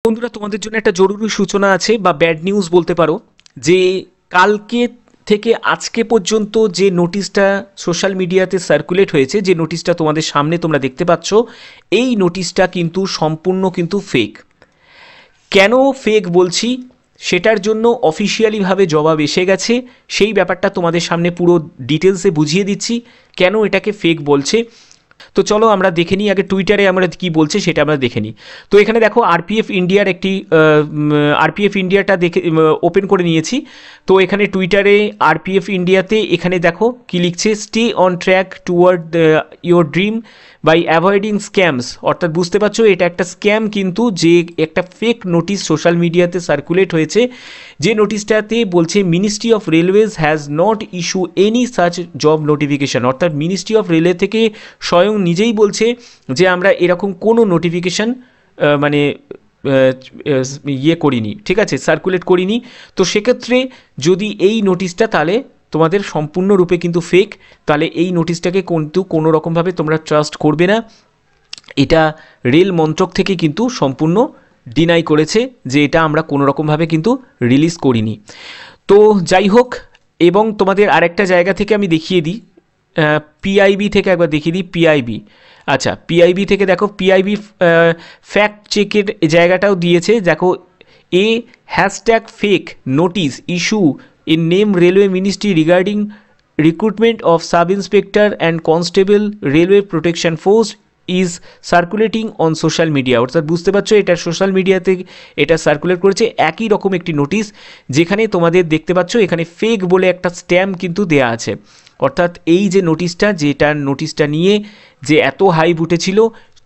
বন্ধুরা, তোমাদের জন্য একটা জরুরি সূচনা আছে বা ব্যাড নিউজ বলতে পারো, যে কালকে থেকে আজকে পর্যন্ত যে নোটিশটা সোশ্যাল মিডিয়াতে সার্কুলেট হয়েছে, যে নোটিশটা তোমাদের সামনে তোমরা দেখতে পাচ্ছ, এই নোটিশটা কিন্তু সম্পূর্ণ কিন্তু ফেক। কেন ফেক বলছি সেটার জন্য অফিসিয়ালিভাবে জবাব এসে গেছে। সেই ব্যাপারটা তোমাদের সামনে পুরো ডিটেলসে বুঝিয়ে দিচ্ছি কেন এটাকে ফেক বলছে। তো চলো আমরা দেখে নিই আগে টুইটারে আমরা কি বলছে সেটা আমরা দেখে নিই। তো এখানে দেখো আরপিএফ ইন্ডিয়ার একটি আরপিএফ ইন্ডিয়াটা দেখে ওপেন করে নিয়েছি। তো এখানে টুইটারে আরপিএফ ইন্ডিয়াতে এখানে দেখো কি লিখছে, stay on track toward your dream by avoiding scams. অর্থাৎ বুঝতে পারছো এটা একটা স্ক্যাম, কিন্তু যে একটা ফেক নোটিশ সোশ্যাল মিডিয়াতে সার্কুলেট হয়েছে, যে নোটিশটাতে বলছে ministry of railways has not issue any such job notification. অর্থাৎ মিনিস্ট্রি অফ রেলওয়ে থেকে স্বয়ং নিজেই বলছে যে আমরা এরকম কোনো নোটিফিকেশান মানে ইয়ে করিনি, ঠিক আছে, সার্কুলেট করিনি। তো সেক্ষেত্রে যদি এই নোটিশটা তাহলে তোমাদের সম্পূর্ণরূপে কিন্তু ফেক, তাহলে এই নোটিশটাকে কিন্তু কোনো রকমভাবে তোমরা ট্রাস্ট করবে না। এটা রেল মন্ত্রক থেকে কিন্তু সম্পূর্ণ ডিনাই করেছে যে এটা আমরা কোনো রকমভাবে কিন্তু রিলিজ করিনি। তো যাই হোক, এবং তোমাদের আরেকটা জায়গা থেকে আমি দেখিয়ে দিই, পিআইবি থেকে একবার দেখিয়ে দিই। পিআইবি, আচ্ছা, পিআইবি থেকে দেখো, পিআইবি ফ্যাক্ট চেকের জায়গাটাও দিয়েছে। দেখো, এ hashtag fake notice issue in name railway ministry regarding recruitment of sub inspector and constable railway protection force is circulating on social media। অর্থাৎ বুঝতে পারছো এটা সোশ্যাল মিডিয়াতে এটা সার্কুলেট করেছে একই রকম একটি নোটিশ, যেখানে তোমাদের দেখতে পাচ্ছ এখানে ফেক বলে একটা স্ট্যাম্প কিন্তু দেয়া আছে। অর্থাৎ এই যে নোটিশটা, যেটা নোটিশটা নিয়ে যে এত হাইপ উঠেছিল,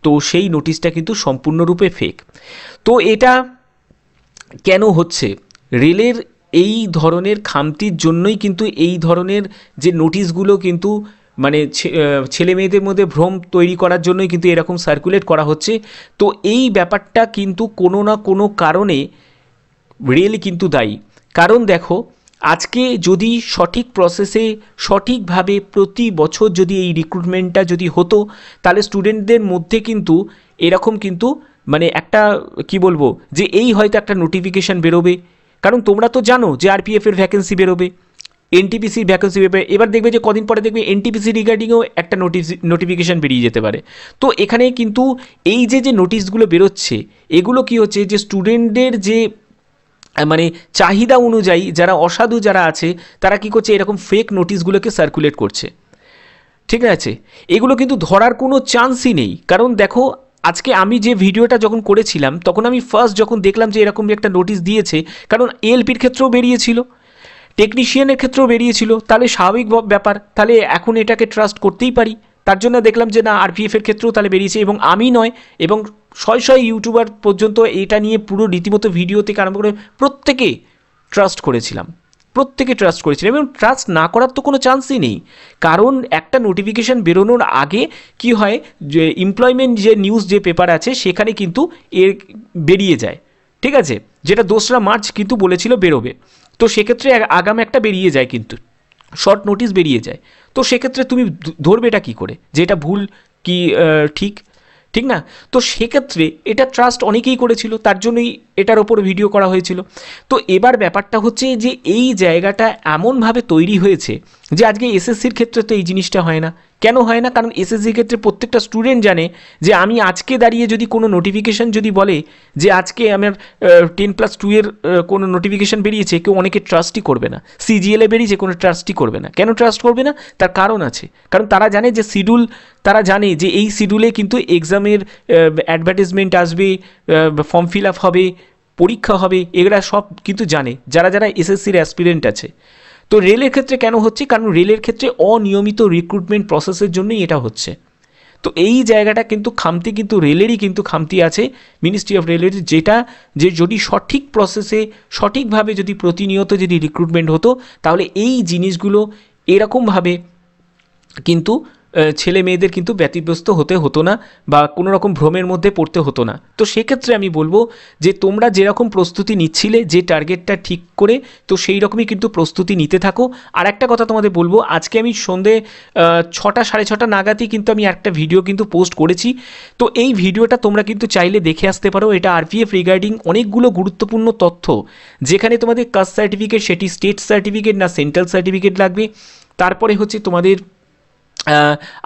তো সেই নোটিশটা কিন্তু সম্পূর্ণরূপে ফেক। তো এটা কেন হচ্ছে? রেলের এই ধরনের খামতির জন্যই কিন্তু এই ধরনের যে নোটিশগুলো কিন্তু মানে ছেলে মেয়েদের মধ্যে ভ্রম তৈরি করার জন্যই কিন্তু এরকম সার্কুলেট করা হচ্ছে। তো এই ব্যাপারটা কিন্তু কোনো না কোনো কারণে রেল কিন্তু দায়ী। কারণ দেখো, আজকে যদি সঠিক প্রসেসে সঠিকভাবে প্রতি বছর যদি এই রিক্রুটমেন্টটা যদি হতো, তাহলে স্টুডেন্টদের মধ্যে কিন্তু এরকম কিন্তু মানে একটা কি বলবো, যে এই হয়তো একটা নোটিফিকেশান বেরোবে। কারণ তোমরা তো জানো যে আরপিএফের ভ্যাকেন্সি বেরোবে, এনটিপিসির ভ্যাকেন্সি বেরোবে, এবার দেখবে যে কদিন পরে দেখবে এনটিপিসি রিগার্ডিংও একটা নোটিফিকেশান বেরিয়ে যেতে পারে। তো এখানে কিন্তু এই যে যে নোটিশগুলো বেরোচ্ছে, এগুলো কি হচ্ছে, যে স্টুডেন্টদের যে মানে চাহিদা অনুযায়ী যারা অসাধু যারা আছে, তারা কি করছে, এরকম ফেক নোটিশগুলোকে সার্কুলেট করছে, ঠিক আছে। এগুলো কিন্তু ধরার কোনো চান্সই নেই। কারণ দেখো, আজকে আমি যে ভিডিওটা যখন করেছিলাম, তখন আমি ফার্স্ট যখন দেখলাম যে এরকম একটা নোটিশ দিয়েছে, কারণ এএলপির ক্ষেত্রেও বেরিয়েছিল, টেকনিশিয়ানের ক্ষেত্রেও বেরিয়েছিল, তাহলে স্বাভাবিক ব্যাপার, তাহলে এখন এটাকে ট্রাস্ট করতেই পারি। তার জন্য দেখলাম যে না, আরপিএফের ক্ষেত্রেও তাহলে বেরিয়েছে, এবং আমি নয়, এবং শয় ইউটিউবার পর্যন্ত এটা নিয়ে পুরো রীতিমতো ভিডিও থেকে আরম্ভ করে প্রত্যেকে ট্রাস্ট করেছিলাম, এবং ট্রাস্ট না করার তো কোনো চান্সই নেই। কারণ একটা নোটিফিকেশান বেরোনোর আগে কি হয়, যে এমপ্লয়মেন্ট যে নিউজ যে পেপার আছে সেখানে কিন্তু এর বেরিয়ে যায়, ঠিক আছে, যেটা 2রা মার্চ কিন্তু বলেছিল বেরোবে। তো সেক্ষেত্রে আগাম একটা বেরিয়ে যায়, কিন্তু শর্ট নোটিশ বেরিয়ে যায়। তো সেক্ষেত্রে তুমি ধরবে এটা কী করে, যে এটা ভুল কি ঠিক, ঠিক না? তো সেক্ষেত্রে এটা ট্রাস্ট অনেকেই করেছিল, তার জন্যই এটার ওপর ভিডিও করা হয়েছিল। তো এবার ব্যাপারটা হচ্ছে যে এই জায়গাটা এমনভাবে তৈরি হয়েছে যে আজকে এসএসসির ক্ষেত্রে তো এই জিনিসটা হয় না। কেন হয় না? কারণ এসএসসির ক্ষেত্রে প্রত্যেকটা স্টুডেন্ট জানে যে আমি আজকে দাঁড়িয়ে যদি কোনো নোটিফিকেশান যদি বলে যে আজকে আমার 10+2 এর কোনো নোটিফিকেশান বেরিয়েছে, কেউ অনেকে ট্রাস্টই করবে না। সিজিএলে বেরিয়েছে, কোনো ট্রাস্টই করবে না। কেন ট্রাস্ট করবে না? তার কারণ আছে। কারণ তারা জানে যে শিডিউল, তারা জানে যে এই শিডিউলে কিন্তু এক্সামের অ্যাডভার্টাইজমেন্ট আসবে, ফর্ম ফিল আপ হবে, পরীক্ষা হবে, এগুলা সব কিন্তু জানে যারা যারা এসএসসির অ্যাসপিরেন্ট আছে। তো রেলের ক্ষেত্রে কেন হচ্ছে? কারণ রেলের ক্ষেত্রে অনিয়মিত রিক্রুটমেন্ট প্রসেসের জন্যই এটা হচ্ছে। তো এই জায়গাটা কিন্তু খামতি, কিন্তু রেলেরই কিন্তু খামতি আছে, মিনিস্ট্রি অফ রেলের, যেটা যে যদি সঠিক প্রসেসে সঠিকভাবে যদি প্রতিনিয়ত যদি রিক্রুটমেন্ট হতো, তাহলে এই জিনিসগুলো এরকমভাবে কিন্তু ছেলে মেয়েদের কিন্তু ব্যতিব্যস্ত হতে হতো না বা কোনো রকম ভ্রমের মধ্যে পড়তে হতো না। তো সেক্ষেত্রে আমি বলবো যে তোমরা যেরকম প্রস্তুতি নিচ্ছিলে, যে টার্গেটটা ঠিক করে, তো সেই রকমই কিন্তু প্রস্তুতি নিতে থাকো। আর একটা কথা তোমাদের বলবো, আজকে আমি সন্ধে 6টা 6:30 নাগাদই কিন্তু আমি একটা ভিডিও কিন্তু পোস্ট করেছি। তো এই ভিডিওটা তোমরা কিন্তু চাইলে দেখে আসতে পারো। এটা আরপিএফ রিগার্ডিং অনেকগুলো গুরুত্বপূর্ণ তথ্য, যেখানে তোমাদের কাস্ট সার্টিফিকেট সেটি স্টেট সার্টিফিকেট না সেন্ট্রাল সার্টিফিকেট লাগবে। তারপরে হচ্ছে তোমাদের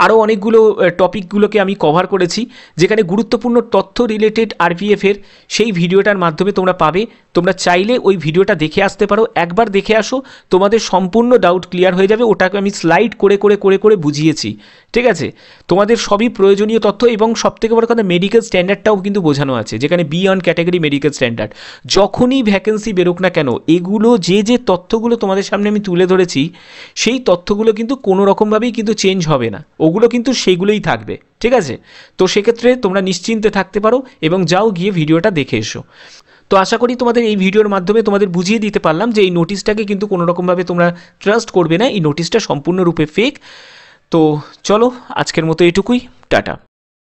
আরও অনেকগুলো টপিকগুলোকে আমি কভার করেছি, যেখানে গুরুত্বপূর্ণ তথ্য রিলেটেড আরপিএফের সেই ভিডিওটার মাধ্যমে তোমরা পাবে। তোমরা চাইলে ওই ভিডিওটা দেখে আসতে পারো, একবার দেখে আসো, তোমাদের সম্পূর্ণ ডাউট ক্লিয়ার হয়ে যাবে। ওটাকে আমি স্লাইড করে করে করে করে বুঝিয়েছি, ঠিক আছে? তোমাদের সবই প্রয়োজনীয় তথ্য, এবং সবথেকে বড় কথা মেডিকেল স্ট্যান্ডার্ডটাও কিন্তু বোঝানো আছে, যেখানে B1 ক্যাটাগরি মেডিকেল স্ট্যান্ডার্ড। যখনই ভ্যাকেন্সি বেরোক না কেন, এগুলো যে তথ্যগুলো তোমাদের সামনে আমি তুলে ধরেছি, সেই তথ্যগুলো কিন্তু কোনো রকমভাবেই কিন্তু চেঞ্জ হবে না, ওগুলো কিন্তু সেগুলোই থাকবে, ঠিক আছে? তো সেক্ষেত্রে তোমরা নিশ্চিন্তে থাকতে পারো এবং যাও গিয়ে ভিডিওটা দেখে এসো। তো আশা করি তোমাদের এই ভিডিওর মাধ্যমে তোমাদের বুঝিয়ে দিতে পারলাম যে এই নোটিশটাকে কিন্তু কোনো রকমভাবে তোমরা ট্রাস্ট করবে না, এই নোটিশটা সম্পূর্ণরূপে ফেক। তো চলো, আজকের মতো এটুকুই, টাটা।